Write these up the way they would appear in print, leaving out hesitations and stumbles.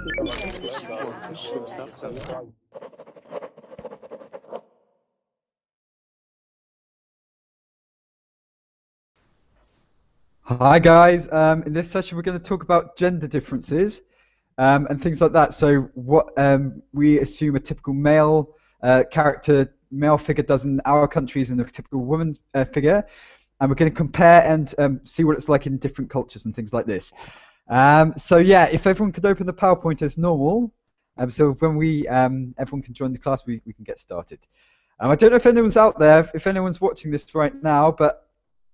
Hi guys. In this session, we're going to talk about gender differences and things like that. So, what we assume a typical male male figure does in our countries, and a typical woman figure, and we're going to compare and see what it's like in different cultures and things like this. So yeah, if everyone could open the PowerPoint as normal, so when everyone can join the class, we can get started. I don't know if anyone's out there, if anyone's watching this right now, but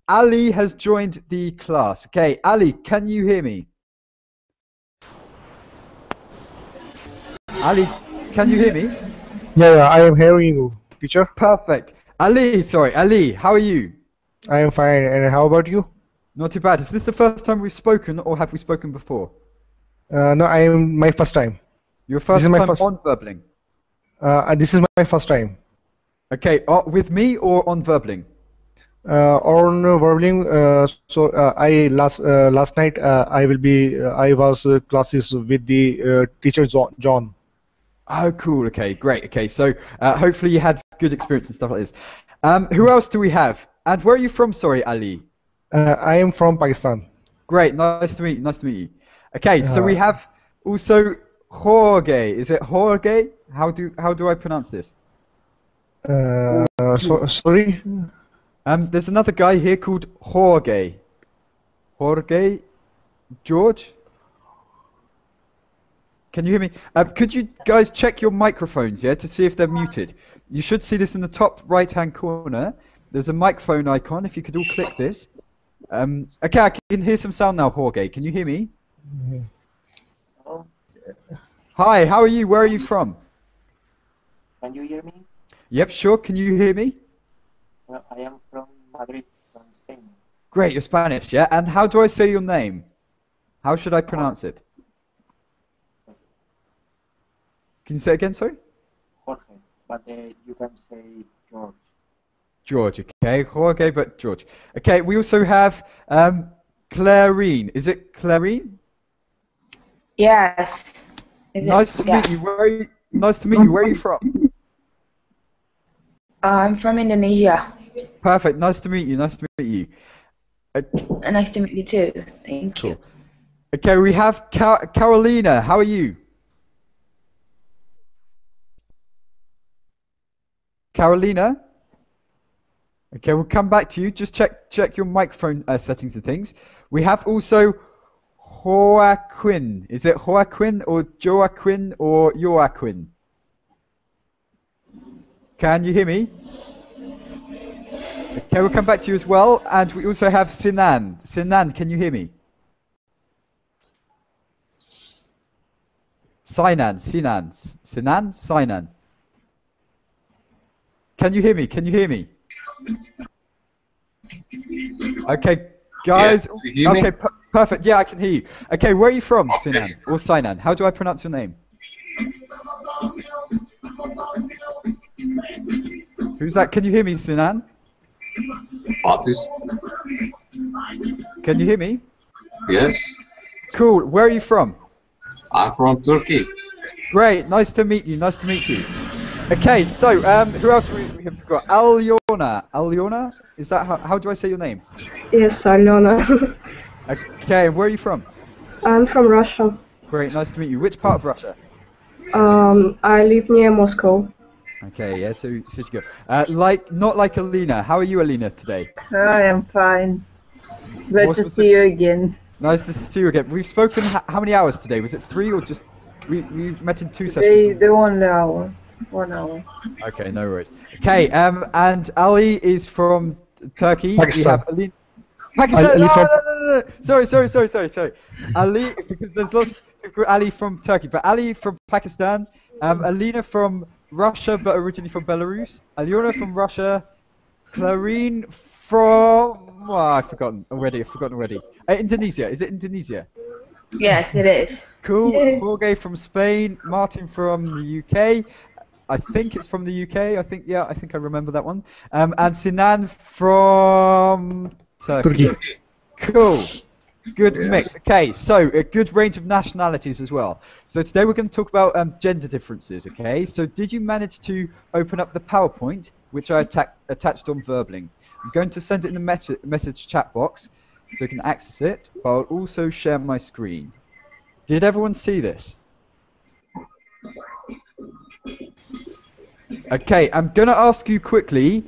Ali has joined the class. Okay, Ali, can you hear me? Ali, can you hear me? Yeah, I am hearing you, teacher. Perfect. Ali, how are you? I am fine, and how about you? Not too bad. Is this the first time we've spoken, or have we spoken before? No, I am my first time. Your first time on Verbling? This is my first time. Okay, with me or on Verbling? On Verbling. I last night I was classes with the teacher John. Oh, cool. Okay, great. Okay, so hopefully you had good experience and stuff like this. Who else do we have? And where are you from? Sorry, Ali. I am from Pakistan. Great. Nice to meet you. Nice to meet you. Okay, so we have also Jorge. Is it Jorge? How do I pronounce this? Sorry. There's another guy here called Jorge. Jorge? George? Can you hear me? Could you guys check your microphones, yeah, to see if they're muted? You should see this in the top right-hand corner. There's a microphone icon. If you could all click this. Okay, I can hear some sound now, Jorge. Can you hear me? Hi, how are you? Where are you from? Can you hear me? Yep, sure. Can you hear me? Well, I am from Madrid, from Spain. Great, you're Spanish, yeah? And how do I say your name? How should I pronounce it? Can you say it again, sorry? Jorge, but you can say George. George, okay. Jorge, but George. Okay, we also have Clarine. Is it Clarine? Yes. Nice to meet you. Nice to meet you. Where are you from? I'm from Indonesia. Perfect. Nice to meet you. Nice to meet you. Nice to meet you too. Thank you. Okay, we have Carolina. How are you? Carolina? Okay, we'll come back to you. Just check your microphone settings and things. We have also Joaquin. Is it Joaquin or Joaquin or Joaquin? Can you hear me? Okay, we'll come back to you as well. And we also have Sinan. Sinan, can you hear me? Sinan. Can you hear me? Can you hear me? Okay, guys. Yeah, okay, perfect. Yeah, I can hear you. Okay, where are you from, Sinan or Sinan? How do I pronounce your name? Who's that? Can you hear me, Sinan? Artist. Can you hear me? Yes. Cool. Where are you from? I'm from Turkey. Great. Nice to meet you. Nice to meet you. Okay, so who else we have got? Alyona. Alyona? Is that how do I say your name? Yes, Alyona. Okay, and where are you from? I'm from Russia. Great, nice to meet you. Which part of Russia? I live near Moscow. Okay, yeah, so city girl. Not like Alina. How are you, Alina, today? I am fine. Glad to see you again. Nice to see you again. We've spoken how many hours today? Was it 3 or just we met in 2 sessions? The 1 hour. 1 hour. Okay, no worries. Okay, and Ali is from Turkey. Pakistan. We have Pakistan. No. Sorry. Ali, because there's lots of Ali from Turkey, but Ali from Pakistan. Alina from Russia, but originally from Belarus. Alyona from Russia. Clarine from I've forgotten already. Indonesia. Is it Indonesia? Yes, it is. Cool. Jorge from Spain. Martin from the UK. I think it's from the UK. I think I remember that one. And Sinan from Turkey. Cool. Good Yes. mix. Okay, so a good range of nationalities as well. So today we're going to talk about gender differences. Okay, so did you manage to open up the PowerPoint which I attached on Verbling? I'm going to send it in the message chat box so you can access it, but I'll also share my screen. Did everyone see this? Okay, I'm going to ask you quickly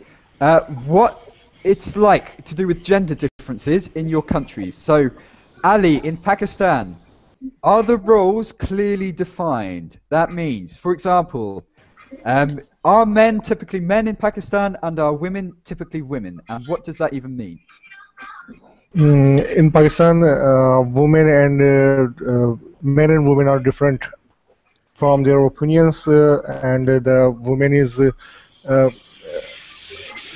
what it's like to do with gender differences in your countries. So, Ali, in Pakistan, are the roles clearly defined? That means, for example, are men typically men in Pakistan and are women typically women? And what does that even mean? In Pakistan, women and men and women are different from their opinions, and the woman is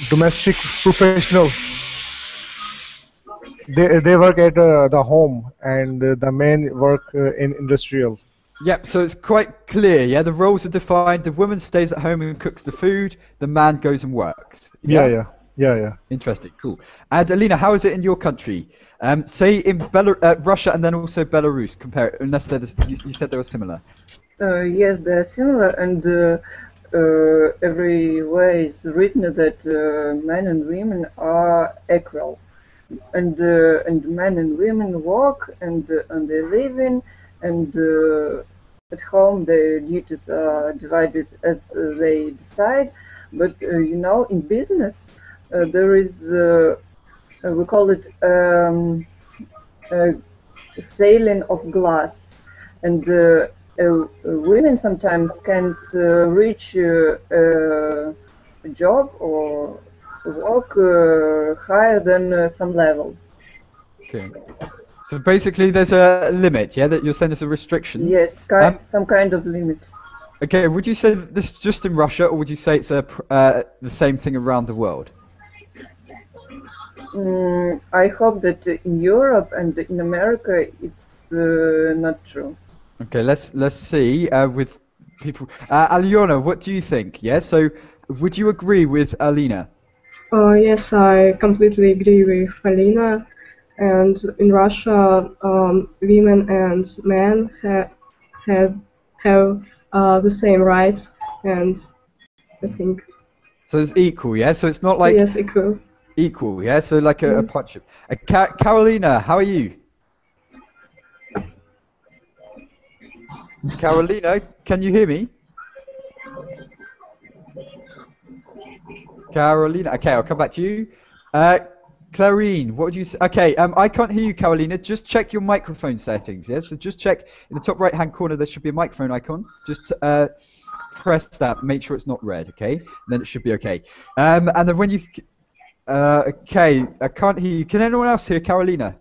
domestic professional. They work at the home, and the men work in industrial. Yep, so it's quite clear, yeah? The roles are defined. The woman stays at home and cooks the food. The man goes and works. Yeah. Interesting, cool. And Alina, how is it in your country? Say in Russia and then also Belarus, compare it, unless you said they were similar. Yes, they're similar, and everywhere is written that men and women are equal, and men and women work and they live in, and at home their duties are divided as they decide. But in business there is we call it sailing of glass, and women sometimes can't reach a job or work higher than some level. Okay. So basically there's a limit, yeah, that you're saying there's a restriction? Yes, some kind of limit. Okay, would you say that this is just in Russia, or would you say it's the same thing around the world? I hope that in Europe and in America it's not true. Okay, let's see with people. Aliona, what do you think? Yeah, so would you agree with Alina? Yes, I completely agree with Alina. And in Russia, women and men have the same rights, and I think. So it's equal, yeah. So it's not like yes, equal. Equal, yeah. So like a partnership. Carolina, how are you? Carolina, can you hear me? Carolina, okay, I'll come back to you. Clarine, what would you say? Okay, I can't hear you, Carolina. Just check your microphone settings, yeah? So just check in the top right-hand corner, there should be a microphone icon. Just press that, make sure it's not red, okay? And then it should be okay. And then when you... okay, I can't hear you. Can anyone else hear Carolina?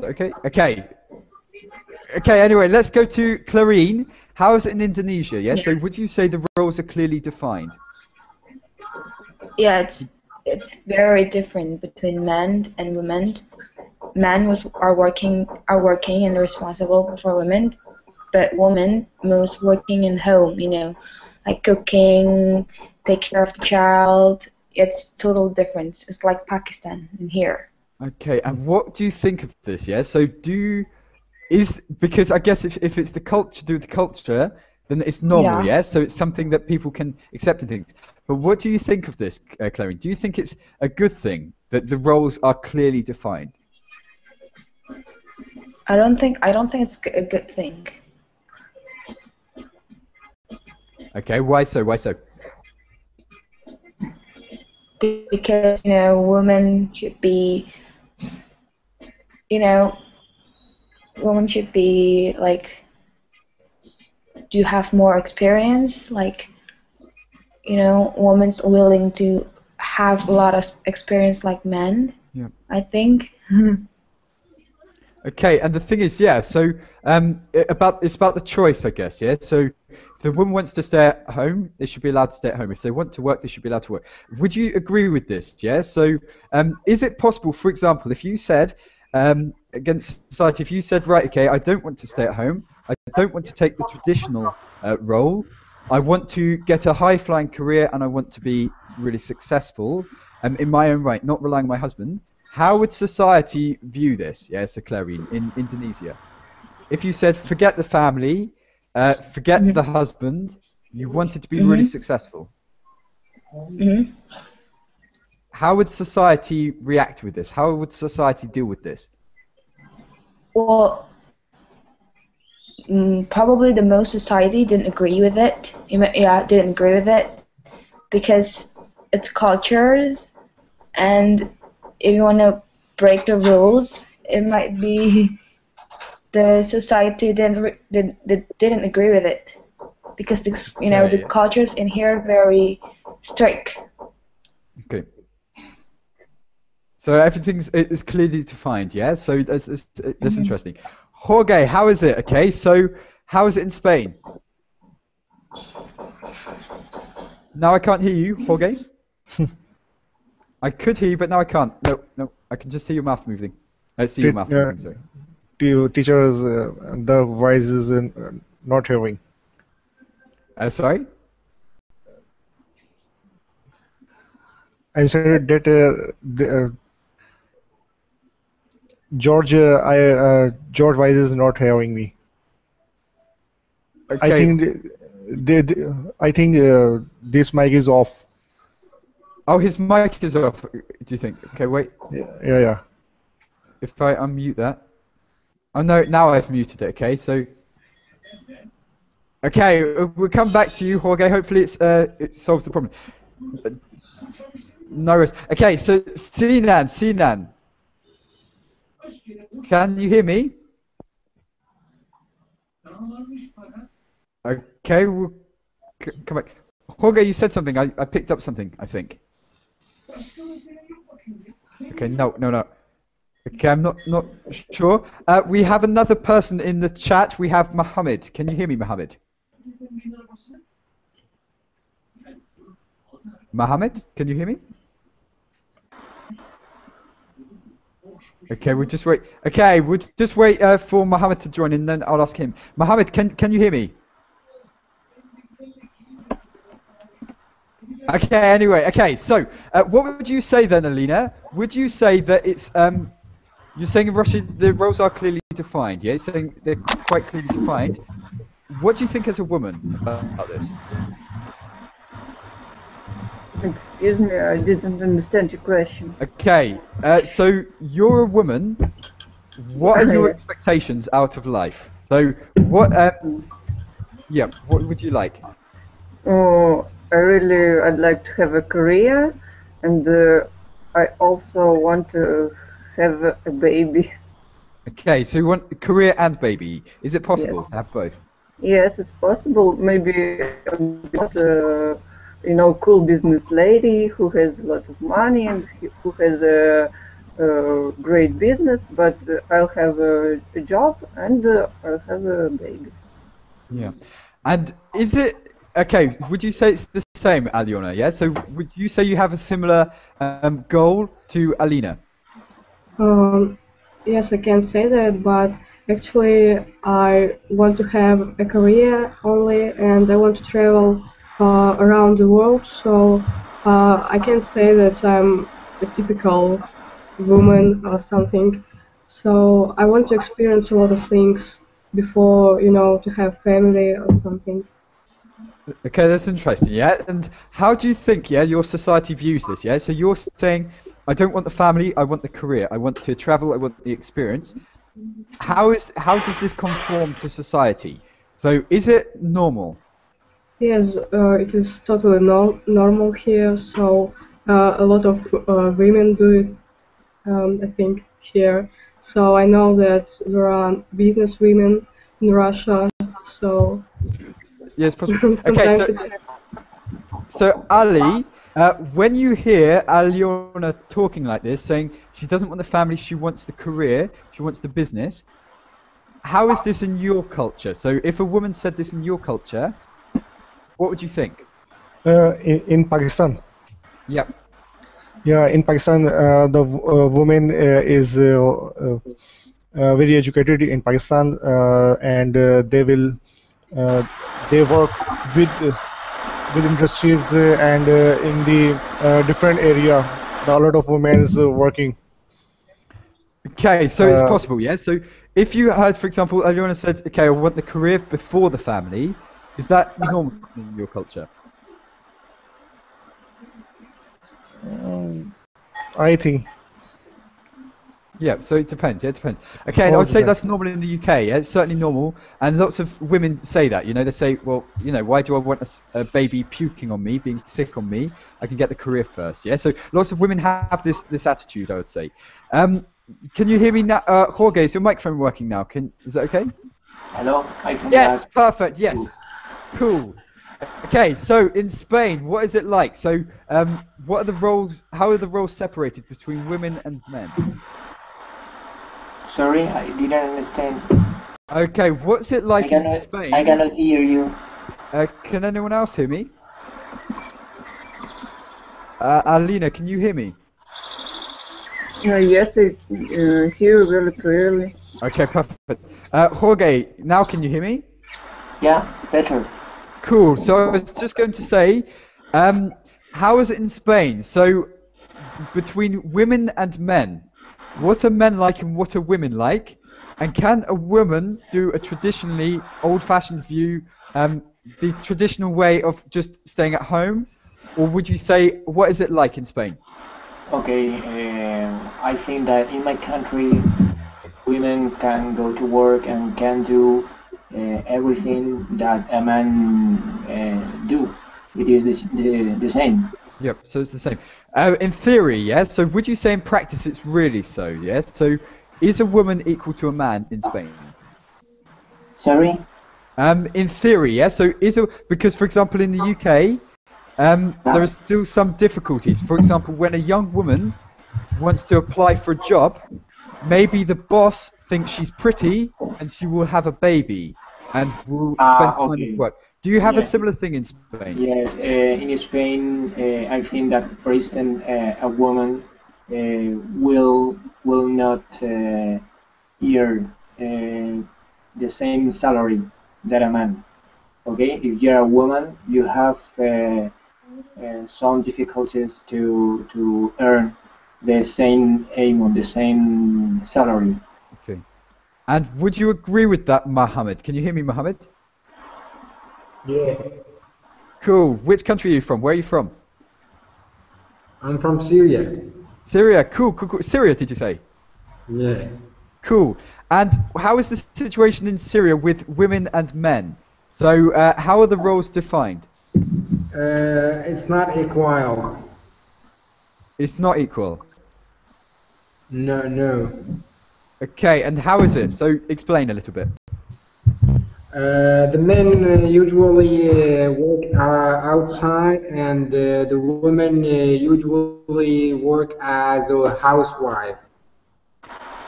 Okay, okay. Okay, anyway, let's go to Clarine. How is it in Indonesia, yeah? So would you say the roles are clearly defined? Yeah, it's very different between men and women. Men are working and responsible for women, but women most working in home, like cooking, take care of the child. It's total difference. It's like Pakistan in here. Okay, and what do you think of this? Yeah, so because I guess if it's the culture, do with the culture, then it's normal, yeah. So it's something that people can accept and things. But what do you think of this, Clarine? Do you think it's a good thing that the roles are clearly defined? I don't think it's a good thing. Okay, why so? Why so? Because women should be, women should be like, do you have more experience? Like, women's willing to have a lot of experience like men. Yeah. I think. Okay, and the thing is, yeah. So it's about the choice, I guess. Yeah. So if the woman wants to stay at home, they should be allowed to stay at home. If they want to work, they should be allowed to work. Would you agree with this? Yeah. So is it possible, for example, if you said against society, if you said, right, okay, I don't want to stay at home, I don't want to take the traditional role, I want to get a high-flying career and I want to be really successful in my own right, not relying on my husband. how would society view this? Yeah, so Clarine, in Indonesia. If you said, forget the family, forget the husband, you wanted to be really successful. How would society react with this? How would society deal with this? Well, probably the most society didn't agree with it. Yeah, didn't agree with it because it's cultures, and if you want to break the rules, it might be the society didn't agree with it because the cultures in here are very strict. Okay. So everything is clearly defined, yeah? So that's interesting. Jorge, how is it? Okay, so how is it in Spain? Now I can't hear you, Jorge. I could hear you, but now I can't. No, I can just hear your mouth moving. I see your mouth moving, sorry. Teachers, the voice is not hearing. Sorry? I said that George Weiss is not hearing me. Okay. I think this mic is off. Oh, his mic is off, do you think? Okay, wait. Yeah. If I unmute that. Oh no, now I've muted it, okay, so... Okay, we'll come back to you, Jorge. Hopefully it solves the problem. No worries. Okay, so Sinan. Can you hear me? Okay, we'll come back. Jorge, you said something. I picked up something, I think. Okay, no. Okay, I'm not sure. We have another person in the chat. We have Mohammed. Can you hear me, Mohammed? Mohammed, can you hear me? Okay, we'll just wait. Okay, we'll just wait for Mohammed to join in, then I'll ask him. Mohammed, can you hear me? Okay, anyway, okay, so what would you say then, Alina? Would you say that it's, you're saying in Russia the roles are clearly defined, yeah? You're saying they're quite clearly defined. What do you think as a woman about this? Excuse me, I didn't understand your question. Okay, so you're a woman. What are your expectations out of life? So what would you like? Oh, I'd like to have a career, and I also want to have a baby. Okay, so you want a career and baby. Is it possible to have both? Yes, it's possible. Maybe I'm not a cool business lady who has a lot of money and who has a great business, but I'll have a job and I'll have a baby. Yeah. And is it, okay, would you say it's the same, Aliona, yeah? So would you say you have a similar goal to Alina? Yes, I can say that, but actually I want to have a career only, and I want to travel around the world, so I can't say that I'm a typical woman or something. So I want to experience a lot of things before, to have family or something. Okay, that's interesting, yeah? And how do you think, your society views this, yeah? So you're saying, I don't want the family, I want the career, I want to travel, I want the experience. How does this conform to society? So is it normal? Yes, it is totally normal here, so a lot of women do it, I think, here. So I know that there are business women in Russia, so... Yes, possible. Okay, so Ali, when you hear Aliona talking like this, saying she doesn't want the family, she wants the career, she wants the business, how is this in your culture? So if a woman said this in your culture, what would you think? In Pakistan? Yep. Yeah, in Pakistan, the woman is very educated in Pakistan, and they work with industries and in the different area. A lot of women is working Okay, so it's possible, yeah? So if you heard, for example, Aliona said, okay, I want the career before the family, is that normal in your culture? I think. Yeah, so it depends. Yeah, it depends. Okay, and I would say that's normal in the UK. Yeah, it's certainly normal, and lots of women say that. You know, they say, well, you know, why do I want a baby puking on me, being sick on me? I can get the career first. Yeah, so lots of women have this attitude. I would say. Can you hear me now, Jorge? Is your microphone working now? Is that okay? Hello, I think Yes, perfect. Yes, cool. Okay, so in Spain, what is it like? So, what are the roles? How are the roles separated between women and men? Sorry, I didn't understand. Okay, what's it like in Spain? I cannot hear you. Can anyone else hear me? Alina, can you hear me? Yes, I hear very clearly. Okay, perfect. Jorge, now can you hear me? Yeah, better. Cool. So I was just going to say, how is it in Spain? So between women and men, what are men like and what are women like? And can a woman do a traditionally old-fashioned view, the traditional way of just staying at home? Or would you say, what is it like in Spain? Okay, I think that in my country, women can go to work and can do everything that a man do. It is the same. Yep, so it's the same. In theory, yes. So would you say in practice it's really so, yes? So is a woman equal to a man in Spain? Sorry? In theory, yes. So because, for example, in the UK, there are still some difficulties. For example, when a young woman wants to apply for a job, maybe the boss thinks she's pretty and she will have a baby and will spend time at work. Do you have a similar thing in Spain? Yes, in Spain, I think that, for instance, a woman will not earn the same salary that a man. Okay, if you're a woman, you have some difficulties to earn the same aim or the same salary. Okay. And would you agree with that, Mohammed? Can you hear me, Mohammed? Yeah. Cool. Which country are you from? Where are you from? I'm from Syria. Syria. Cool, cool, cool. Syria, did you say? Yeah. Cool. And how is the situation in Syria with women and men? So, how are the roles defined? It's not equal. It's not equal. No. Okay, and how is it? So, explain a little bit. The men usually work outside, and the women usually work as a housewife.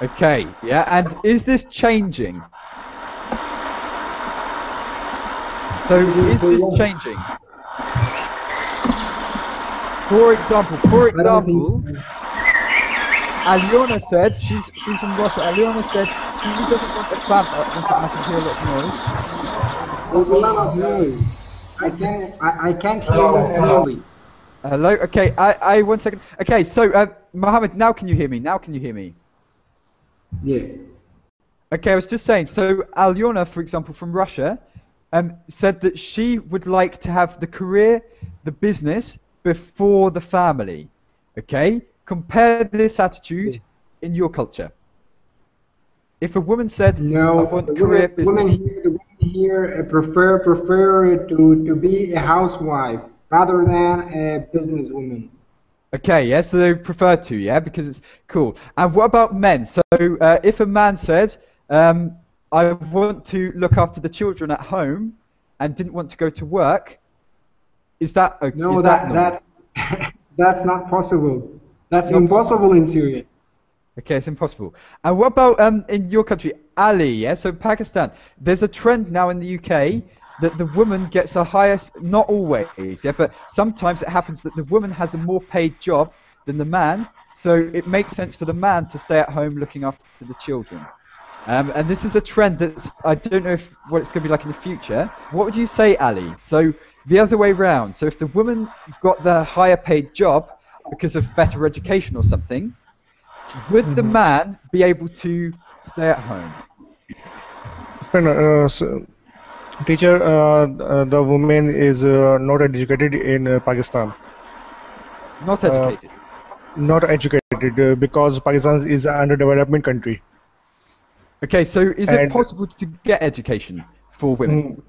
Okay, yeah, and is this changing? So, is this changing? For example, Aliona said, she's from Russia, Aliona said she doesn't want a family. One second, I can hear a lot of noise. There's a lot of noise. I can't hear you clearly. Hello, okay, one second. Okay, so, Mohammed, now can you hear me? Yeah. Okay, I was just saying, so Aliona, for example, from Russia, said that she would like to have the career, the business, before the family. Okay? Compare this attitude in your culture. If a woman said, no, I want career business... The women here prefer to be a housewife rather than a businesswoman. Okay, yeah, so they prefer to, yeah, because it's cool. And what about men? So if a man said, I want to look after the children at home and didn't want to go to work, is that okay? No, that's not possible. That's impossible in Syria. Okay, it's impossible. And what about in your country, Ali, yeah, so Pakistan, there's a trend now in the UK that the woman gets a highest, not always, yeah, but sometimes it happens that the woman has a more paid job than the man, so it makes sense for the man to stay at home looking after the children. And this is a trend that's, I don't know what it's going to be like in the future. What would you say, Ali? So the other way round, so if the woman got the higher paid job because of better education or something, would the man be able to stay at home? Teacher, the woman is not educated in Pakistan. Not educated. Not educated because Pakistan is an underdevelopment country. Okay, so is it possible to get education for women?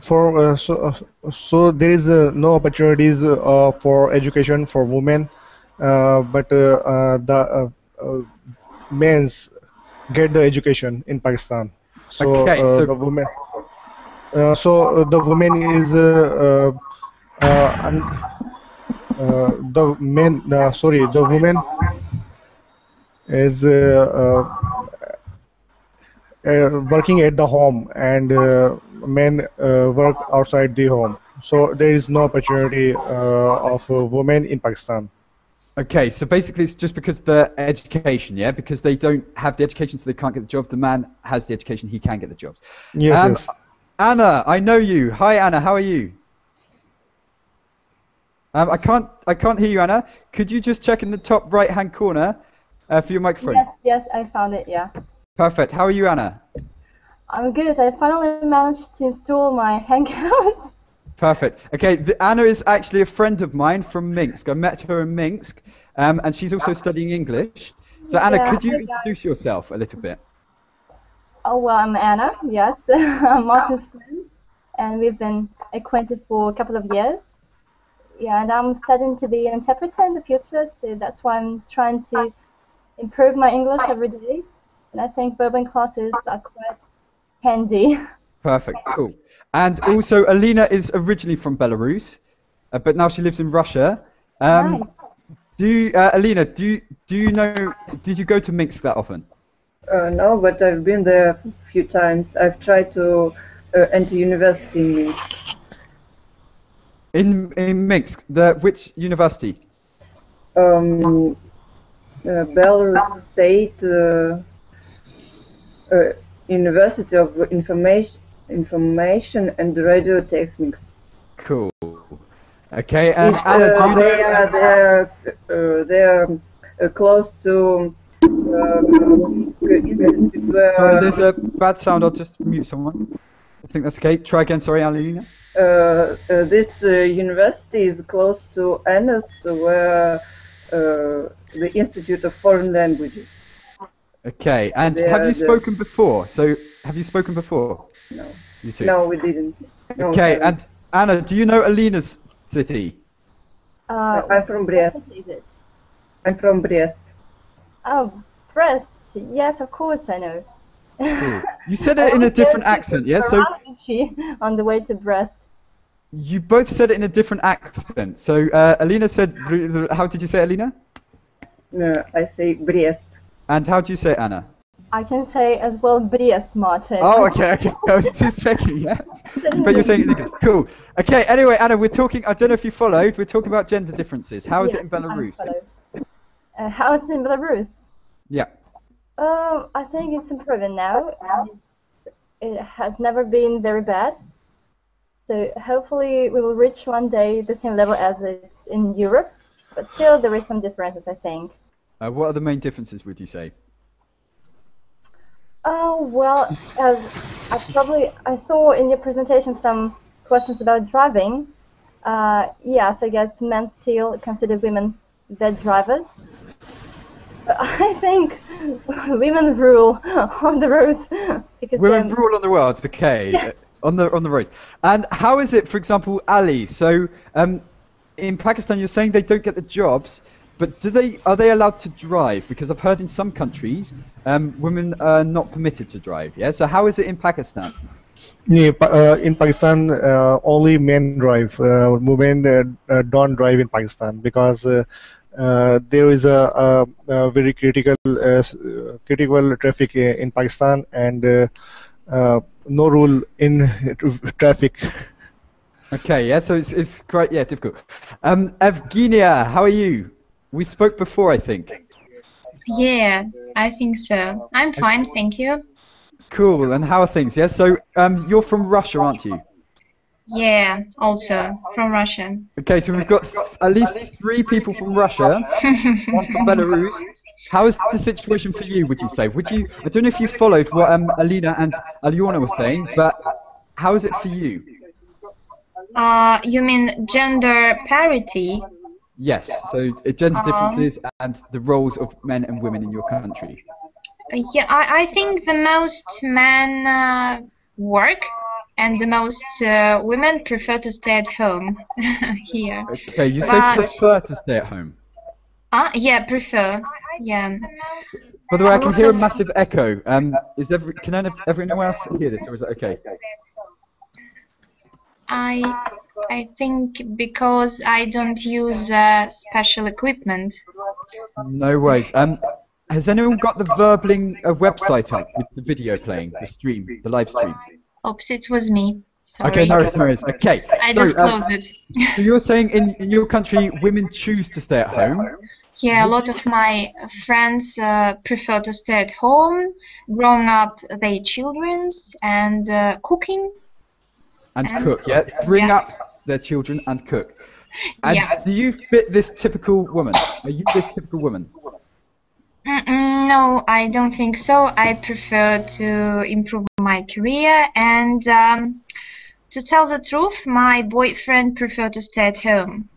So there is no opportunities for education for women, but the men's get the education in Pakistan. So Okay, so- the women. The woman is the men. Sorry, the woman is working at the home, and men work outside the home. So there is no opportunity of women in Pakistan. Okay, so basically it's just because the education, yeah? Because they don't have the education, so they can't get the job. The man has the education, he can get the jobs. Yes, yes. Anna, I know you. Hi, Anna. How are you? I can't hear you, Anna. Could you just check in the top right-hand corner for your microphone? Yes, I found it, yeah. Perfect. How are you, Anna? I'm good. I finally managed to install my Hangouts. Perfect. Okay, Anna is actually a friend of mine from Minsk. I met her in Minsk, and she's also studying English. So, Anna, Yeah, could you hi, guys. introduce yourself a little bit? Oh, well, I'm Anna, yes. I'm Martin's friend, and we've been acquainted for a couple of years. Yeah, and I'm studying to be an interpreter in the future, so that's why I'm trying to improve my English every day. And I think Bourbon classes are quite handy. Perfect. Cool. And also, Alina is originally from Belarus, but now she lives in Russia. Nice. Alina, do you know? Did you go to Minsk that often? No, but I've been there a few times. I've tried to enter university in Minsk. In Minsk, which university? Belarus State University of Information and Radio Technics. Cool. Okay, and Anna, do you know? They are close to. Sorry, there's a bad sound. I'll just mute someone. I think that's okay. Try again. Sorry, Alina. This university is close to ANUS, where the Institute of Foreign Languages. Okay, and have you spoken before? So, have you spoken before? No. You too. No, we didn't. No, Okay, we and Anna, do you know Alina's city? I'm from Brest. What is it? I'm from Brest. Oh, Brest. Yes, of course I know. Cool. You said it in a different accent, yeah? So on the way to Brest. you both said it in a different accent. So Alina said, how did you say it, Alina? No, I say Brest. And how do you say it, Anna? I can say as well Brest, Martin. Oh, okay. I was just checking, yeah? But you're saying it in English. Cool. Okay, anyway, Anna, we're talking, I don't know if you followed, we're talking about gender differences. How is it in Belarus? How is it in Belarus? Yeah. I think it's improving now. It has never been very bad. So hopefully we will reach one day the same level as it's in Europe. But still there is some differences, I think. What are the main differences, would you say? Oh, well, as I saw in your presentation some questions about driving. Yes, I guess men still consider women bad drivers. But I think women rule on the roads because women rule on the roads, okay, on the roads. And how is it, for example, Ali? So in Pakistan, you're saying they don't get the jobs, but are they allowed to drive? Because I've heard in some countries women are not permitted to drive. Yeah. So how is it in Pakistan? Yeah, in Pakistan, only men drive. Women don't drive in Pakistan because there is a very critical traffic in Pakistan, and no rule in traffic. Okay, yeah, so it's quite difficult. Evgenia, how are you? We spoke before, I think. Yeah, I think so. I'm fine, thank you. Cool, and how are things? Yeah, so you're from Russia, aren't you? Yeah, also from Russia. Okay, so we've got at least 3 people from Russia, 1 from Belarus, How is the situation for you, would you say? I don't know if you followed what Alina and Aliona were saying, but how is it for you? You mean gender parity? Yes, so gender differences and the roles of men and women in your country. Yeah, I think the most men work and the most women prefer to stay at home here. Okay, you say prefer to stay at home. Yeah, prefer. Yeah. By the way, I can hear a massive echo. Can everyone else hear this, or is it okay? I think because I don't use special equipment. No worries. Has anyone got the Verbling website up with the video playing, the live stream? Oops, it was me. Sorry. Okay, no worries. Okay. I just closed it. So you're saying in your country, women choose to stay at home? Yeah, a lot of my friends prefer to stay at home, growing up their children, and cooking. And cook, yeah? Bring up their children and cook. And do you fit this typical woman? Are you this typical woman? No, I don't think so. I prefer to improve my career, and to tell the truth, my boyfriend prefers to stay at home.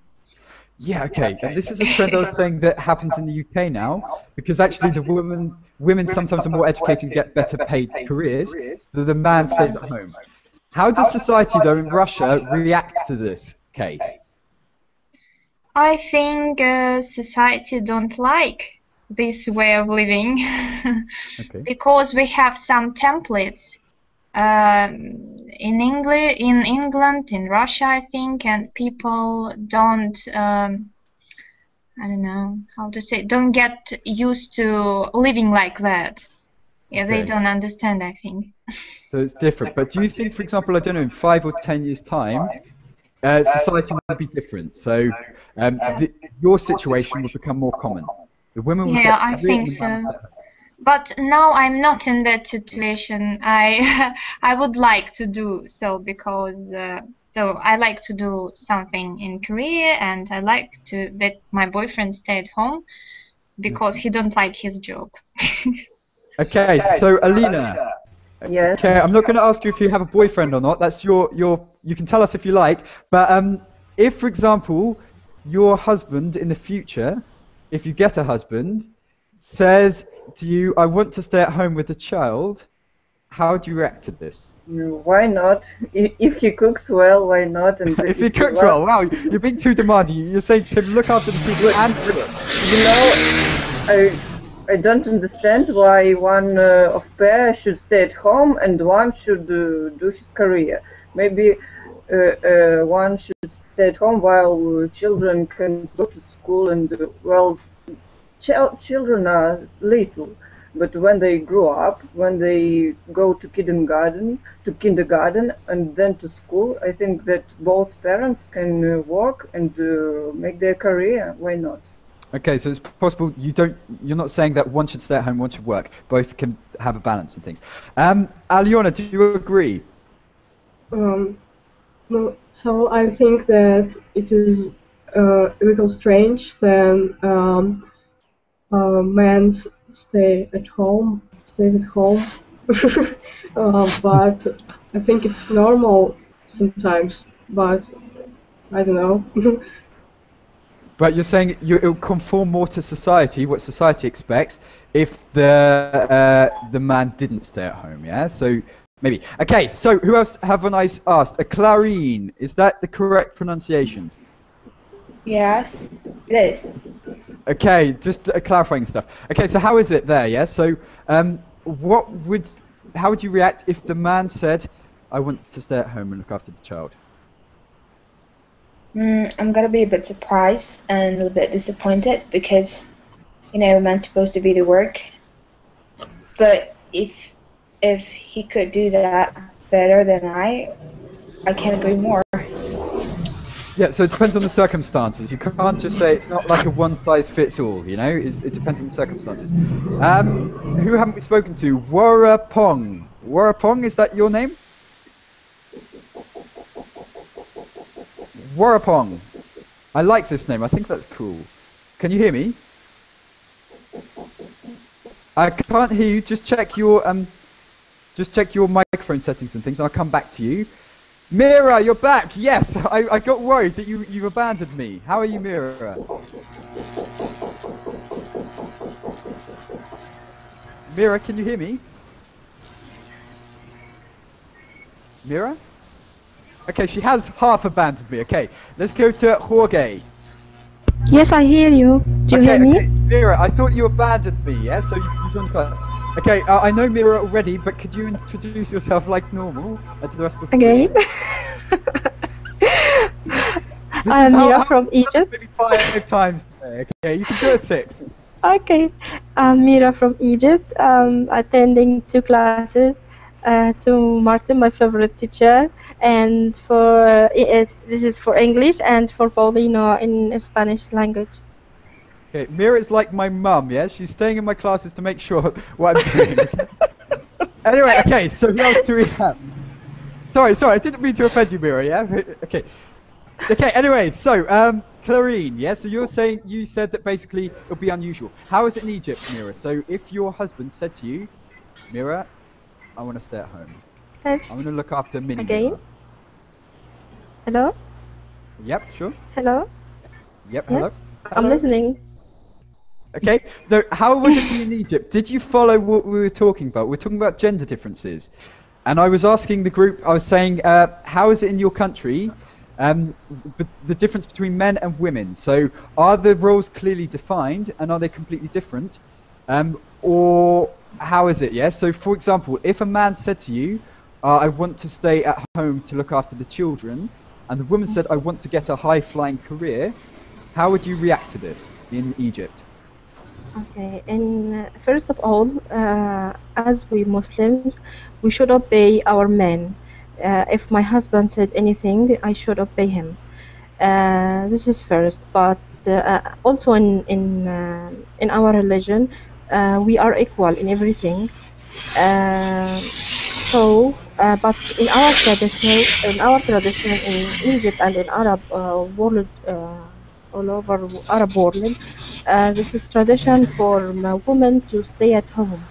Yeah, okay. And this is a trend I was saying that happens in the UK now, because actually the women sometimes are more educated and get better paid careers, so the man stays at home. How does society, though, in Russia react to this case? I think society don't like this way of living because we have some templates in England, in Russia, I think, and people don't, I don't know how to say, don't get used to living like that. Yeah, they don't understand, I think. So it's different. But do you think, for example, I don't know, in 5 or 10 years' time, society will be different? So your situation will become more common. The women will get I think so. But now I'm not in that situation. I would like to do so because so I like to do something in Korea, and I like that my boyfriend stay at home because he don't like his job. Okay, so Alina. Yes. Okay, I'm not going to ask you if you have a boyfriend or not. That's you can tell us if you like. But if, for example, your husband in the future, if you get a husband, says to you, "I want to stay at home with the child," how do you react to this? Why not? If he cooks well, why not? And if he cooks well, wow, you're being too demanding. You're saying to look after the children and cook. You know, I don't understand why one of pair should stay at home and one should do his career. Maybe one should stay at home while children can go to school and well, children are little, but when they grow up, when they go to kindergarten and then to school, I think that both parents can work and make their career. Why not? Okay, so it's possible you're not saying that one should stay at home, one should work. Both can have a balance and things. Aliona, do you agree? No, so I think that it is a little strange that man stays at home, but I think it's normal sometimes. But I don't know. But you're saying it will conform more to society, what society expects, if the man didn't stay at home, yeah? So maybe. Okay, so who else haven't I asked? A Clarine, is that the correct pronunciation? Yes, it is. Okay, just clarifying stuff. Okay, so how is it there, yeah? So how would you react if the man said, "I want to stay at home and look after the child"? I'm gonna be a bit surprised and a little bit disappointed because, you know, man's supposed to be the work. But if he could do that better than I can't agree more. Yeah, so it depends on the circumstances. You can't just say it's not like a one-size-fits-all, you know? It depends on the circumstances. Who haven't we spoken to? Warapong. Warapong, is that your name? Warapong. I like this name. I think that's cool. Can you hear me? I can't hear you. Just check your microphone settings and things. I'll come back to you. Mira, you're back. Yes, I got worried that you abandoned me. How are you, Mira? Mira, can you hear me? Mira? Okay, she has half abandoned me. Okay, let's go to Jorge. Yes, I hear you. Do you hear me? Okay. Mira, I thought you abandoned me, yeah? So you joined class. Okay, I know Mira already, but could you introduce yourself like normal to the rest of the Again? I'm Mira from Egypt. Maybe 5 times today. Okay, you can do a 6th. Okay, I'm Mira from Egypt. Attending 2 classes to Martin, my favorite teacher, and for this is for English, and for Paulino in Spanish language. Okay, Mira is like my mum, yeah? She's staying in my classes to make sure what I'm doing. Anyway, okay, so who else do we have? Sorry, I didn't mean to offend you, Mira, yeah? Okay. Okay, anyway, so, Clarine, yeah? So you said that basically it would be unusual. How is it in Egypt, Mira? So if your husband said to you, Mira, I want to stay at home. Yes. I'm going to look after Minnie. Again? Mira. Hello? Yep, sure. Hello? Yep, Yes? hello. I'm listening. Okay, so how was it in Egypt? Did you follow what we were talking about? We're talking about gender differences. And I was asking the group, I was saying, how is it in your country, the difference between men and women? So are the roles clearly defined and are they completely different? Or how is it, yeah? So for example, if a man said to you, I want to stay at home to look after the children, and the woman said, I want to get a high-flying career, how would you react to this in Egypt? Okay, and first of all, as we Muslims, we should obey our men. If my husband said anything, I should obey him. This is first, but also in our religion, we are equal in everything. But in our tradition in Egypt and in Arab world, all over Arab world, this is tradition for women to stay at home.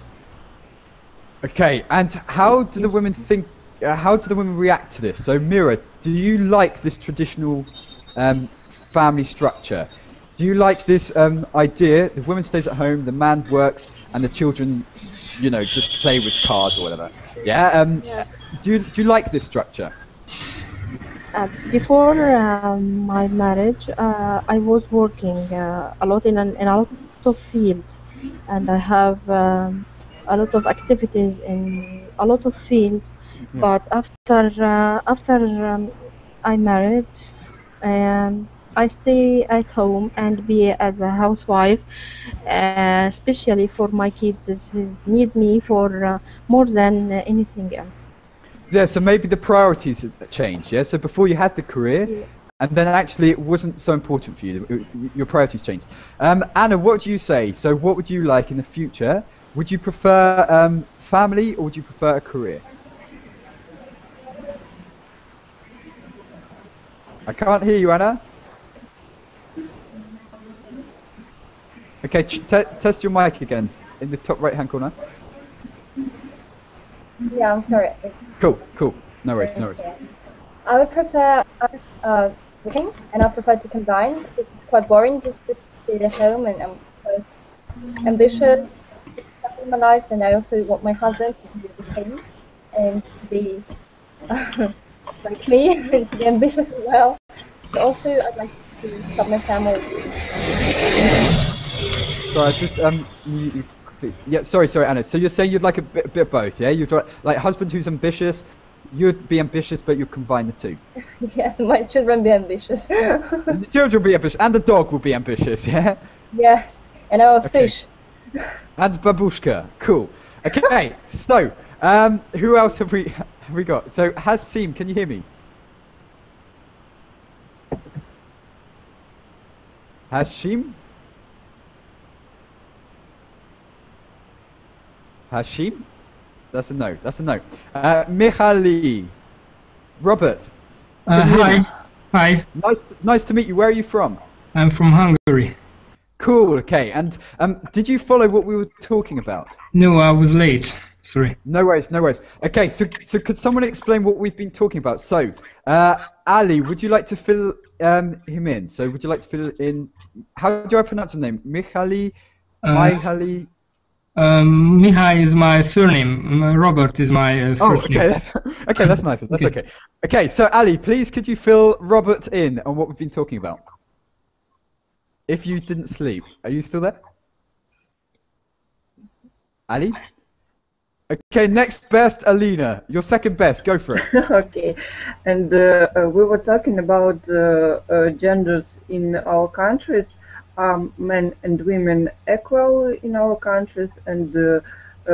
Okay, and how do the women think? How do the women react to this? So, Mira, do you like this traditional family structure? Do you like this idea? The woman stays at home, the man works, and the children, you know, just play with cars or whatever. Yeah. Do you like this structure? Before my marriage, I was working a lot in a lot of field, and I have a lot of activities in a lot of fields. Yeah. But after I married, I stay at home and be as a housewife, especially for my kids who need me for more than anything else. Yeah, so maybe the priorities have changed, yeah? So before you had the career, yeah, and then actually it wasn't so important for you, your priorities changed. Anna, what do you say? So what would you like in the future? Would you prefer family or would you prefer a career? I can't hear you, Anna. Okay, test your mic again, in the top right-hand corner. Yeah, I'm sorry. Cool. No worries. I would prefer working, and I prefer to combine. It's quite boring just to sit at home, and I'm quite ambitious in my life, and I also want my husband to be the same and to be like me and to be ambitious as well. But also, I'd like to start my family. Sorry, just yeah, sorry, Anna. So you're saying you'd like a bit of both, yeah? You'd like husband who's ambitious, you'd be ambitious, but you'd combine the two. Yes, my children be ambitious. The children will be ambitious, and the dog will be ambitious, yeah? Yes, and our fish. And babushka, cool. Okay, so who else have we got? So Hasim, can you hear me? Hashim? Hashim? That's a no. Michali. Robert. Hi. Nice to meet you. Where are you from? I'm from Hungary. Cool. Okay. And did you follow what we were talking about? No, I was late. Sorry. No worries. No worries. Okay. So could someone explain what we've been talking about? So, Ali, would you like to fill him in? So, would you like to fill in? How do I pronounce his name? Mihaly. Mihaly. Mihai is my surname. Robert is my first name. Okay, that's nice. That's okay. Okay, so Ali, please could you fill Robert in on what we've been talking about? If you didn't sleep, are you still there? Ali? Okay, next best, Alina. You're second best. Go for it. Okay, and we were talking about genders in our countries. Men and women equal in our countries, and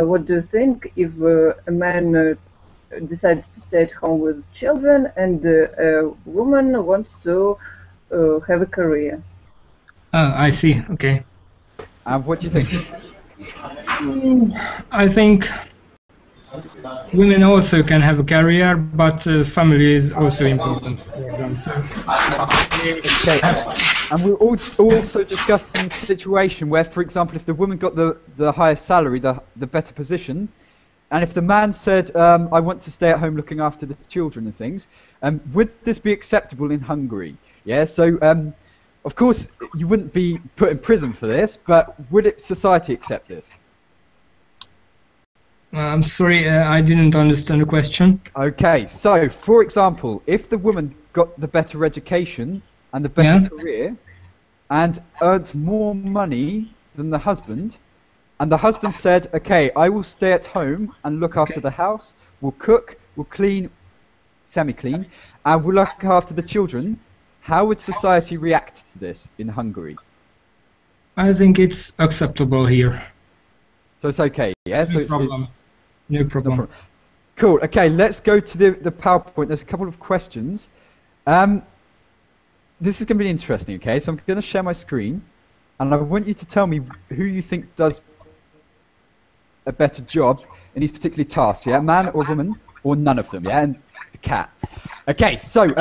what do you think if a man decides to stay at home with children and a woman wants to have a career? I see. Okay. What do you think? I think women also can have a career, but family is also important for them. So. Okay. And we also discussed the situation where, for example, if the woman got the higher salary, the better position, and if the man said, I want to stay at home looking after the children and things, would this be acceptable in Hungary? Yeah, so of course you wouldn't be put in prison for this, but would society accept this? I'm sorry, I didn't understand the question. Okay, so for example, if the woman got the better education and the better career and earned more money than the husband, and the husband said, okay, I will stay at home and look after the house, we'll cook, we'll clean, semi-clean, and we'll look after the children, how would society react to this in Hungary? I think it's acceptable here. So it's okay, yeah? No problem. No problem. Cool, okay, let's go to the PowerPoint. There's a couple of questions. This is going to be interesting, okay? So I'm going to share my screen, and I want you to tell me who you think does a better job in these particular tasks, yeah? Man or woman, or none of them, yeah? And the cat. Okay, so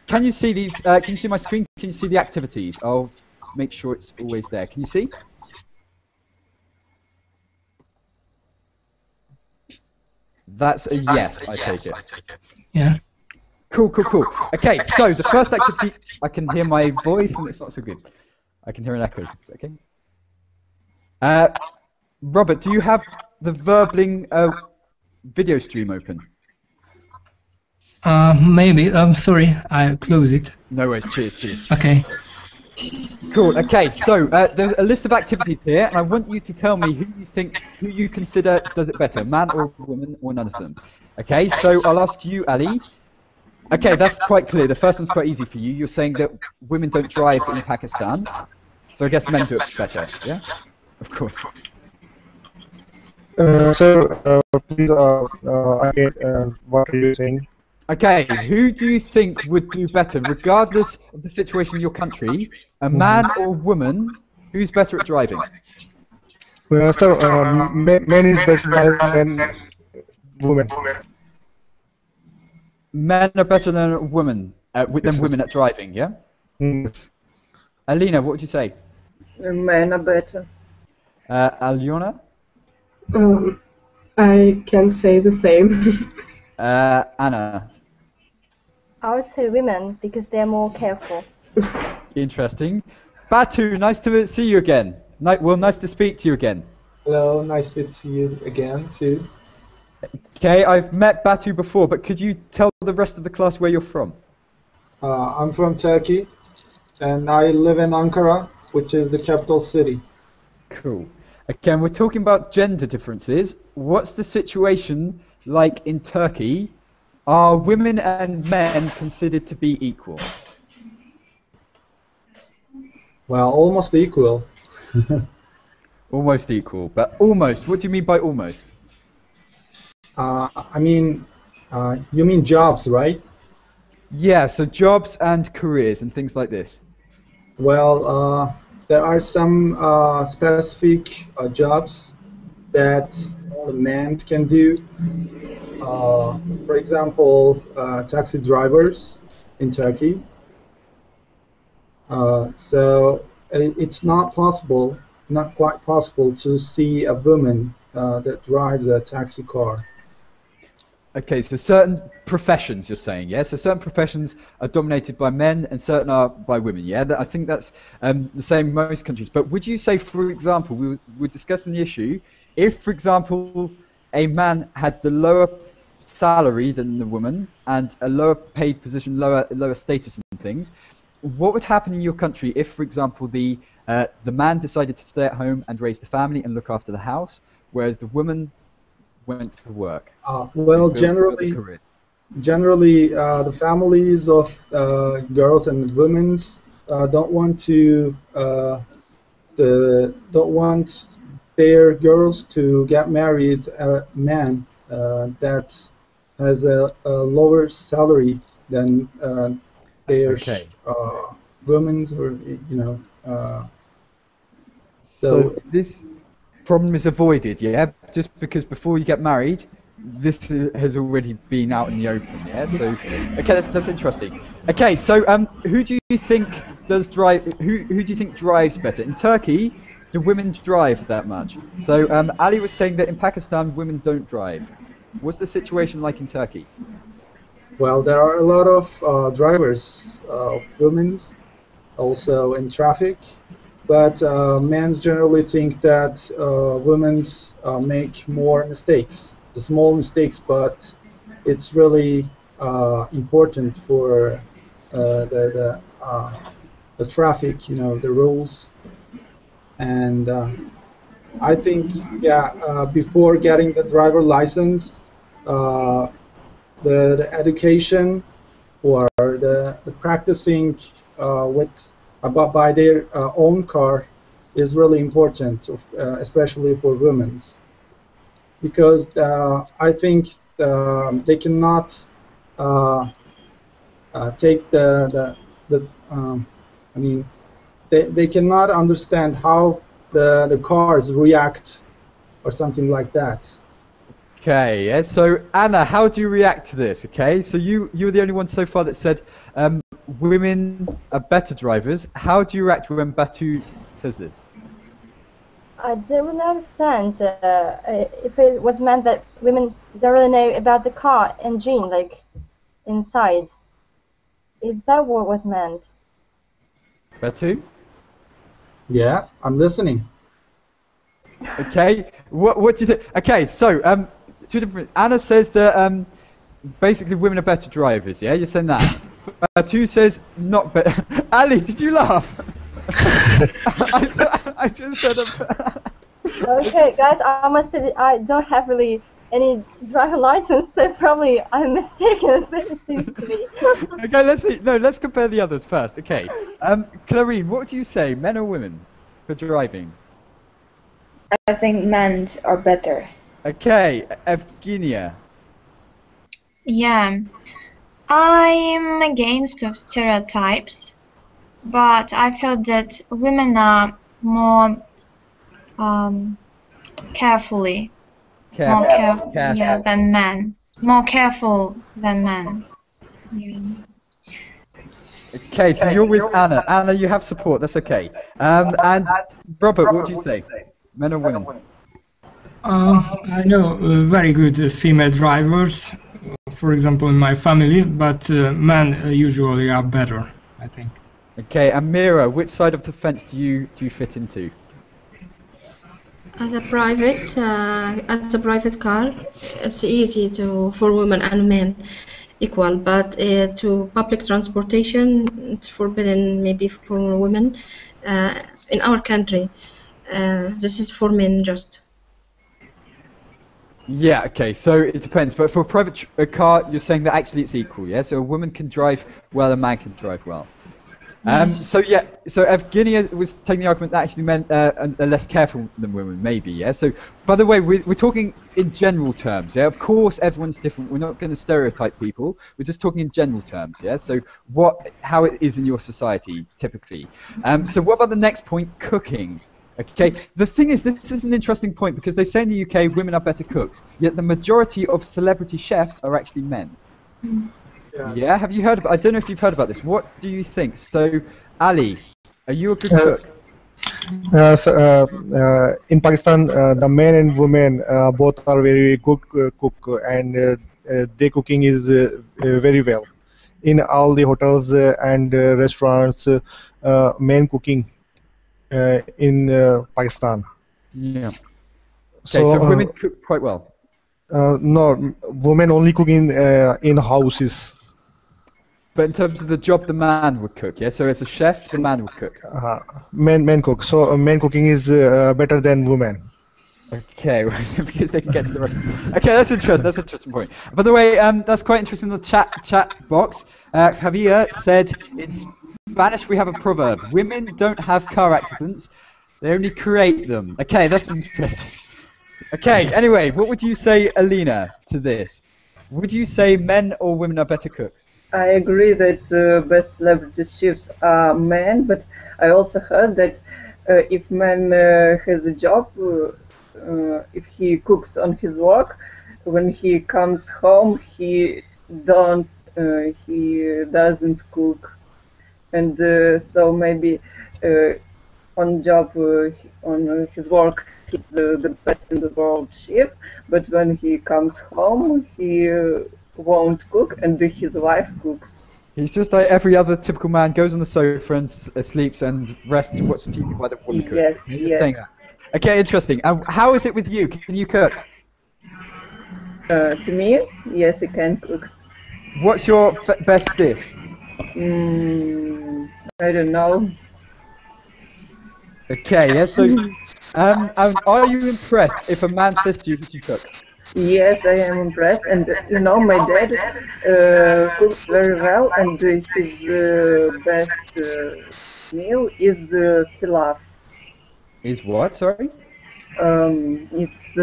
can you see these? Can you see my screen? Can you see the activities? I'll make sure it's always there. Can you see? That's a yes, I take it. Yeah. Cool, cool, cool. Okay, so the first activity, I can hear my voice and it's not so good. I can hear an echo. Okay. Robert, do you have the Verbling video stream open? Maybe. I'm sorry, I close it. No worries. Cheers, cheers. Okay. Cool. Okay, so there's a list of activities here, and I want you to tell me who you consider does it better, man or woman, or none of them. Okay, so I'll ask you, Ali. Okay, that's quite clear. The first one's quite easy for you. You're saying that women don't drive in Pakistan, so I guess men do it better. Yeah, of course. Please, again, what are you saying? Okay, who do you think would do better, regardless of the situation in your country, a man or woman, who's better at driving? Well, men is better than women. Men are better than women at driving, yeah? Alina, what would you say? Men are better. Aliona? I can say the same. Anna? I would say women because they're more careful. Interesting. Batu, nice to see you again. Well, nice to speak to you again. Hello, nice to see you again too. Okay, I've met Batu before, but could you tell the rest of the class where you're from? I'm from Turkey, and I live in Ankara, which is the capital city. Cool. Again, we're talking about gender differences. What's the situation like in Turkey? Are women and men considered to be equal? Well, almost equal. Almost equal, but almost. What do you mean by almost? I mean, you mean jobs, right? Yeah, so jobs and careers and things like this. Well, there are some specific jobs that the men can do. For example, taxi drivers in Turkey. So it's not possible, not quite possible, to see a woman that drives a taxi car. Okay, so certain professions, you're saying, yeah? So certain professions are dominated by men and certain are by women, yeah? I think that's the same in most countries. But would you say, for example, we were discussing the issue, if, for example, a man had the lower salary than the woman and a lower paid position, lower status and things, what would happen in your country if, for example, the man decided to stay at home and raise the family and look after the house, whereas the woman went to work? Well, generally, the families of girls and women don't want their girls to get married a man that has a lower salary than their women's, or so this problem is avoided, yeah, just because before you get married, this has already been out in the open, yeah. So, okay, that's interesting. Okay, so who do you think does drive? Who do you think drives better in Turkey? Do women drive that much? So Ali was saying that in Pakistan women don't drive. What's the situation like in Turkey? Well, there are a lot of drivers, women, also in traffic. But men generally think that women make more mistakes, the small mistakes, but it's really important for the traffic, the rules. And I think, before getting the driver license, the education or the practicing by their own car is really important, especially for women, because I think they cannot take they cannot understand how the cars react or something like that. Okay, yeah, so Anna, how do you react to this? Okay, so you were the only one so far that said women are better drivers. How do you react when Batu says this? I don't really understand if it was meant that women don't really know about the car engine, like inside. Is that what was meant? Batu? Yeah, I'm listening. Okay, what do you think? Okay, so two different. Anna says that basically women are better drivers. Yeah, you're saying that. Two says not better. Ali, did you laugh? I just said. Okay, guys, I must say I don't have really any driver license, so probably I'm mistaken. It seems to me. Okay, let's see. No, let's compare the others first. Okay, Clarine, what would you say, men or women, for driving? I think men are better. Okay, Evgenia. Yeah, I'm against of stereotypes, but I feel that women are more carefully, yeah, than men. More careful than men. Yeah. Okay, so you're with Anna. Anna, you have support. That's okay. And Robert, what do you say? Men or women? I know very good female drivers, for example, in my family, but men usually are better, I think. Okay, and Mira, which side of the fence do you fit into? As a private car, it's easy for women and men equal, but to public transportation, it's forbidden maybe for women in our country. This is for men just. Yeah, okay, so it depends, but for a private car, you're saying that actually it's equal, yeah? So a woman can drive well, a man can drive well. Yes. So Evgenia was taking the argument that actually men are less careful than women, maybe, yeah? So, by the way, we're talking in general terms, yeah? Of course, everyone's different. We're not going to stereotype people. We're just talking in general terms, yeah? So, how it is in your society, typically. So what about the next point, cooking? Okay, the thing is, this is an interesting point because they say in the UK women are better cooks, yet the majority of celebrity chefs are actually men. Yeah, have you heard about? I don't know if you've heard about this. What do you think? So, Ali, are you a good cook? In Pakistan, the men and women both are very good cook, and their cooking is very well. In all the hotels and restaurants, men cooking in Pakistan. Yeah. Okay, so women cook quite well. No, women only cook in houses. But in terms of the job, the man would cook, yeah? So as a chef, the man would cook. Men cook. So men cooking is better than women. Okay, right, because they can get to the rest. Okay, that's interesting. That's an interesting point. By the way, that's quite interesting. In the chat box, Javier said in Spanish we have a proverb: "Women don't have car accidents; they only create them." Okay, that's interesting. Okay, anyway, what would you say, Alina, to this? Would you say men or women are better cooks? I agree that best celebrity chefs are men, but I also heard that if man has a job, if he cooks on his work, when he comes home, he doesn't cook, and so maybe on job on his work he's the best in the world chef, but when he comes home he won't cook, and his wife cooks. He's just like every other typical man, goes on the sofa and sleeps and rests and watches TV while the woman cooks. Yes, You're yes. saying that. Okay, interesting. How is it with you? Can you cook? To me, yes, I can cook. What's your best dish? I don't know. Okay, yeah, so are you impressed if a man says to you that you cook? Yes, I am impressed, and you know, my dad cooks very well, and his best meal is pilaf. Is what? Sorry. It's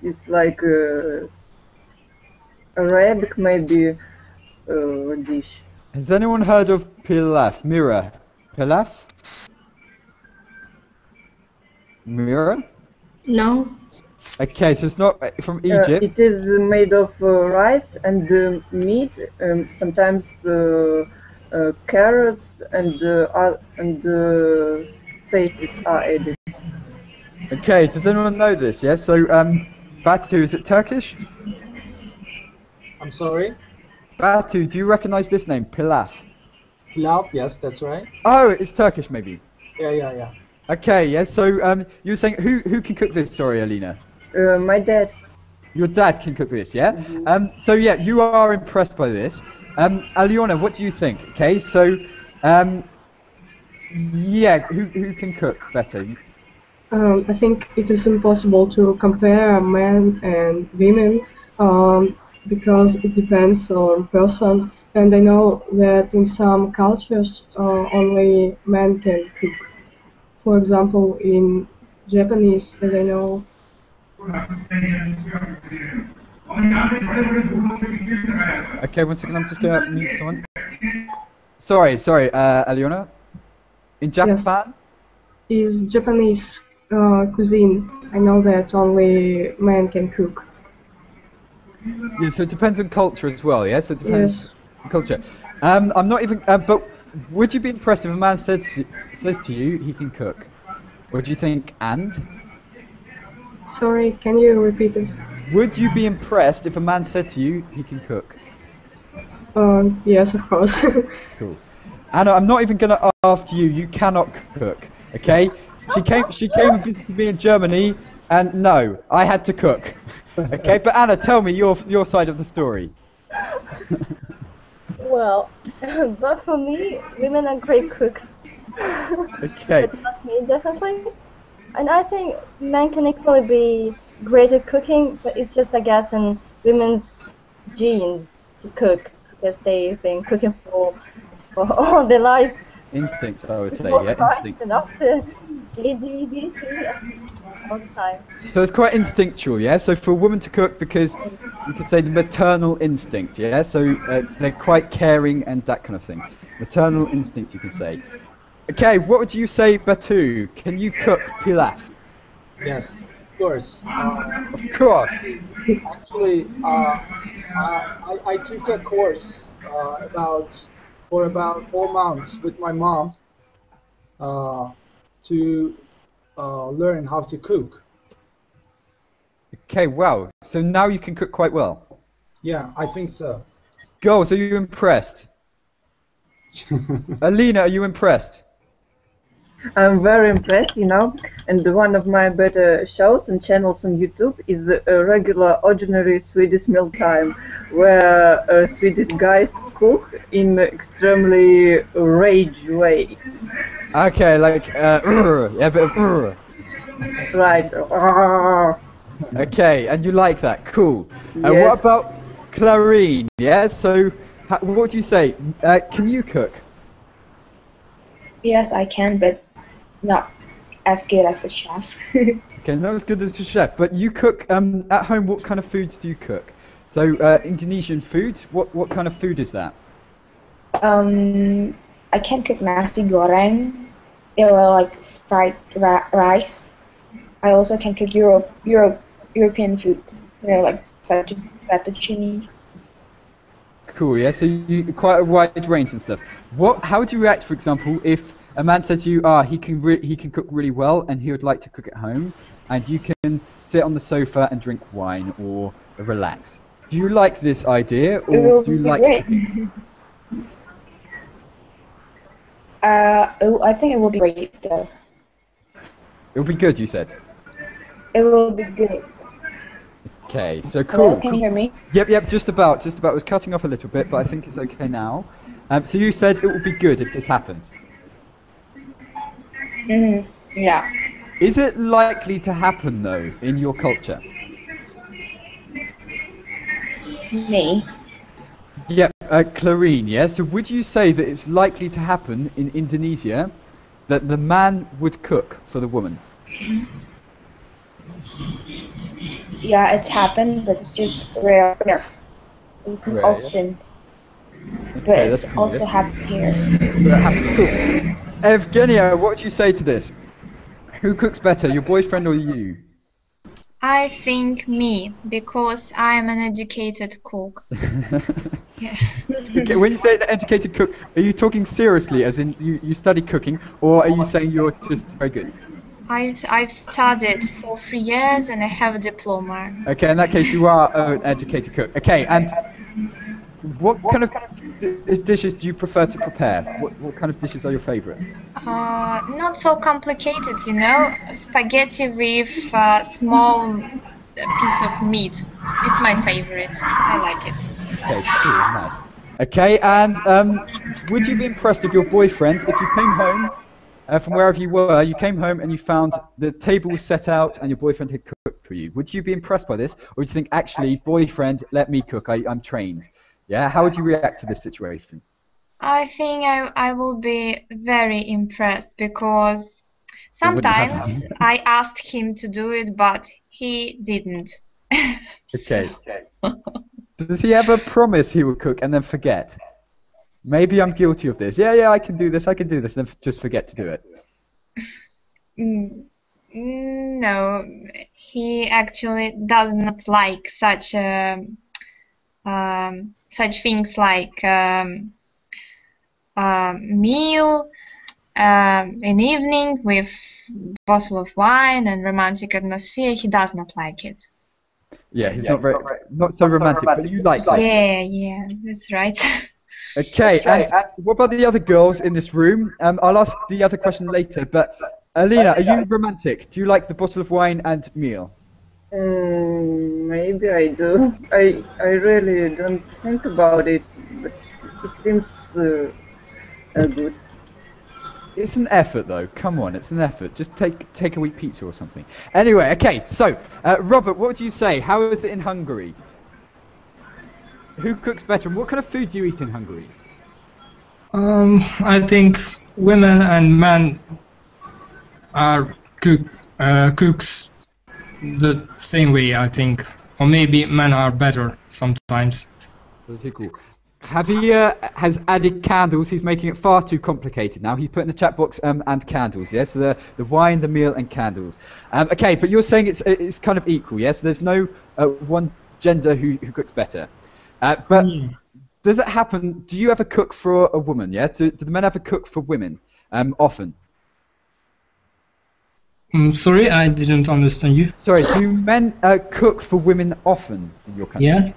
it's like Arabic maybe dish. Has anyone heard of pilaf? Mira. Pilaf? Mira? No. Okay, so it's not from Egypt. It is made of rice and meat, sometimes carrots and spices are added. Okay, does anyone know this? Yeah, so Batu, is it Turkish? I'm sorry? Batu, do you recognize this name, pilaf? Pilaf, yes, that's right. Oh, it's Turkish maybe. Yeah. Okay, yeah, so you were saying, who can cook this? Sorry, Alina. My dad. Your dad can cook this, yeah? So yeah, you are impressed by this. Aliona, what do you think? Okay, so yeah, who can cook better? I think it is impossible to compare men and women because it depends on person. And I know that in some cultures only men can cook. For example, in Japanese, as I know. Okay, one second, I'm just going to mute someone. Sorry, Aliona. In Japan? Yes. Is Japanese cuisine. I know that only men can cook. Yeah, so it depends on culture as well, yeah? So it depends on culture. I'm not even, but would you be impressed if a man says to you he can cook? Or do you think, and? Sorry, can you repeat it? Would you be impressed if a man said to you he can cook? Yes, of course. Cool. Anna, I'm not even going to ask you. You cannot cook, okay? She came and visited me in Germany, and no, I had to cook. Okay, but Anna, tell me your side of the story. Well, but for me, women are great cooks. Okay. But not me, definitely. And I think men can equally be great at cooking, but it's just, I guess, in women's genes to cook, because they've been cooking for all their life. Instincts, I would say, Before yeah, Christ instincts. and after AD, all the time. So it's quite instinctual, yeah? So for a woman to cook, because you could say the maternal instinct, yeah? So they're quite caring and that kind of thing. Maternal instinct, you can say. Okay, what would you say, Batu? Can you cook pilaf? Yes. course. Of course. Actually, I took a course for about 4 months with my mom to learn how to cook. Okay, wow. So now you can cook quite well. Yeah, I think so. Girls, are you impressed? Alina, are you impressed? I'm very impressed, you know, and one of my better shows and channels on YouTube is a regular ordinary Swedish meal time, where Swedish guys cook in extremely rage way. Okay, like, yeah, a bit of Right. Okay, and you like that, cool. Yes. What about Clarine, yeah? So, what do you say? Can you cook? Yes, I can, but not as good as the chef. Okay, not as good as the chef, but you cook at home. What kind of foods do you cook? So Indonesian food. What kind of food is that? I can cook nasi goreng, like fried rice. I also can cook European food, like fettuccine. Cool. Yeah. So you quite a wide range and stuff. How would you react, for example, if a man said to you, he can cook really well and he would like to cook at home, and you can sit on the sofa and drink wine or relax? Do you like this idea, or do you like cooking? I think it will be great though. It will be good, you said. It will be good. Okay, so cool. Hello, can you hear me? Yep, just about. It was cutting off a little bit, but I think it's okay now. So you said it would be good if this happened. Yeah. Is it likely to happen though in your culture? Me? Yep, Clarine, yeah? So would you say that it's likely to happen in Indonesia that the man would cook for the woman? Yeah, it's happened, but it's just rare. It's not often. But it's also happened here. Cool. Evgenia, what do you say to this? Who cooks better, your boyfriend or you? I think me, because I'm an educated cook. Yeah. Okay, when you say an educated cook, are you talking seriously, as in you study cooking, or are you saying you're just very good? I've studied for 3 years and I have a diploma. Okay, in that case you are an educated cook. Okay, and what kind of dishes do you prefer to prepare? What kind of dishes are your favorite? Not so complicated, you know. Spaghetti with small piece of meat. It's my favorite. I like it. Okay, cool, nice. Okay, and would you be impressed if your boyfriend, if you came home from wherever you were, you came home and you found the table was set out and your boyfriend had cooked for you? Would you be impressed by this, or would you think, actually, boyfriend, let me cook, I'm trained? Yeah, how would you react to this situation? I think I will be very impressed, because sometimes I asked him to do it, but he didn't. Okay. Does he ever promise he will cook and then forget? Maybe I'm guilty of this. Yeah, I can do this, and then just forget to do it. No, he actually does not like such things like meal in evening with bottle of wine and romantic atmosphere. He does not like it. Yeah, he's not so romantic, but you like it. Yeah, that's right. Okay, and what about the other girls in this room? I'll ask the other question later, but Alina, are you romantic? Do you like the bottle of wine and meal? Maybe I do. I really don't think about it, but it seems good. It's an effort, though. Come on, it's an effort. Just take a week pizza or something. Anyway, okay. So, Robert, what would you say? How is it in Hungary? Who cooks better, and what kind of food do you eat in Hungary? I think women and men are cooks the same way, I think, or maybe men are better sometimes. So it's equal. Javier has added candles. He's making it far too complicated now. He's put in the chat box and candles, yes? So the wine, the meal, and candles. Okay, but you're saying it's kind of equal, yes? There's no one gender who cooks better. But does it happen, do you ever cook for a woman, yeah? Do the men ever cook for women often? Sorry, I didn't understand you. Sorry, do men cook for women often in your country? Yeah.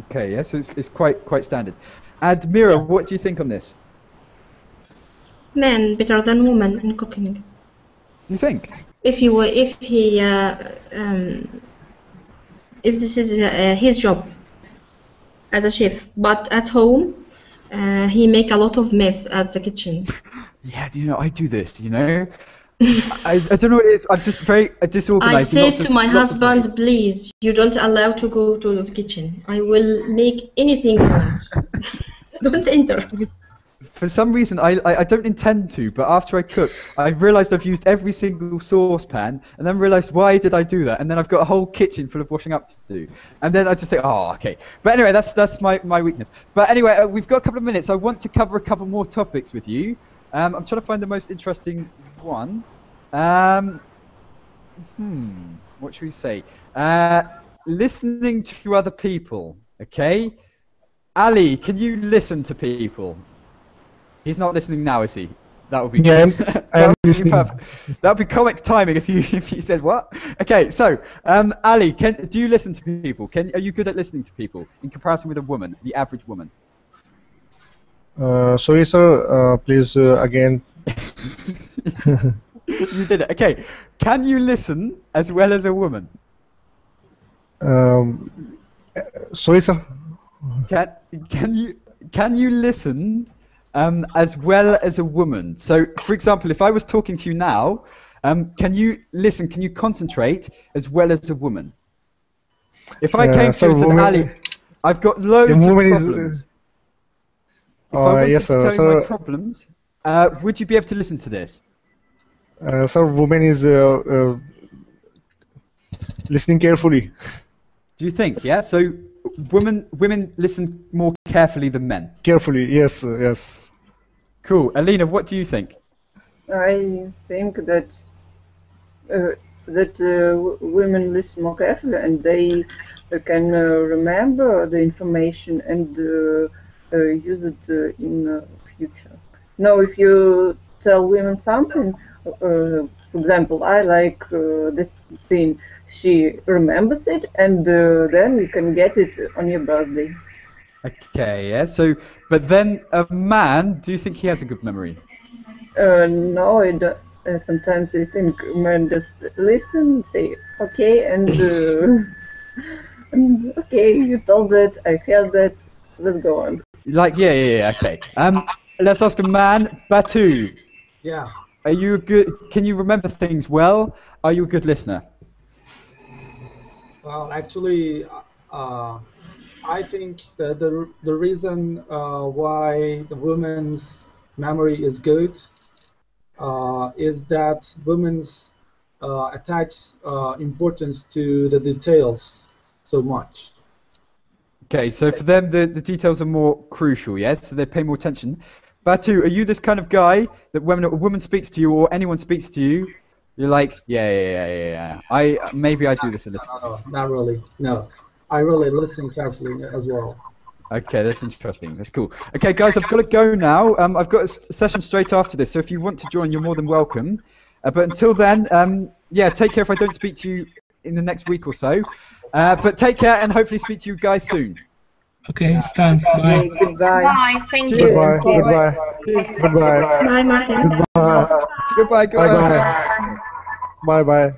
Okay, yeah, so it's quite standard. And Mira, what do you think on this? Men better than women in cooking. Do you think? If this is his job as a chef, but at home he make a lot of mess at the kitchen. Yeah, do you know, I do this, you know? I don't know what it is, I'm just very disorganized. I say to my husband, please, you don't allow to go to the kitchen. I will make anything you want. Don't enter. For some reason, I don't intend to, but after I cook, I realised I've used every single saucepan, and then realised, why did I do that? And then I've got a whole kitchen full of washing up to do. And then I just think, oh, okay. But anyway, that's my weakness. But anyway, we've got a couple of minutes. I want to cover a couple more topics with you. I'm trying to find the most interesting one. What should we say? Listening to other people, okay? Ali, can you listen to people? He's not listening now, is he? That would be good. I am listening. That would be comic timing if you said what? Okay, so Ali, do you listen to people? Are you good at listening to people in comparison with a woman, the average woman? Sorry, sir. Please again. You did it. Okay. Can you listen as well as a woman? Sorry, sir. Can you listen as well as a woman? So, for example, if I was talking to you now, can you listen? Can you concentrate as well as a woman? If I came to you and said, Ali, I've got loads of problems. If I wanted yes, to sir. tell you my problems, would you be able to listen to this? Sir, woman is listening carefully. Do you think? Yeah. So, women listen more carefully than men. Carefully, yes, yes. Cool. Alina, what do you think? I think that women listen more carefully and they can remember the information and use it in the future. Now, if you tell women something, for example, I like this thing, she remembers it, and then you can get it on your birthday. Okay, yeah. So, but then a man, do you think he has a good memory? No, sometimes I think men just listen, say okay, and okay, you told that, I heard that, let's go on. Like, yeah, okay. Let's ask a man, Batu. Yeah. Are you can you remember things well? Are you a good listener? Well, actually, I think that the reason why the women's memory is good is that women's attach importance to the details so much. Okay, so for them the details are more crucial, yes? So they pay more attention. Batu, are you this kind of guy that when a woman speaks to you or anyone speaks to you, you're like, yeah. Maybe I do this a little bit. No, not really. No, I really listen carefully as well. Okay, that's interesting. That's cool. Okay, guys, I've got to go now. I've got a session straight after this, so if you want to join, you're more than welcome. But until then, yeah, take care if I don't speak to you in the next week or so. But take care and hopefully speak to you guys soon. Okay, thanks. Bye. Goodbye. Bye. Thank you. Goodbye. Goodbye. Goodbye. Bye, Martin. Goodbye. Goodbye. Bye. Bye. Bye.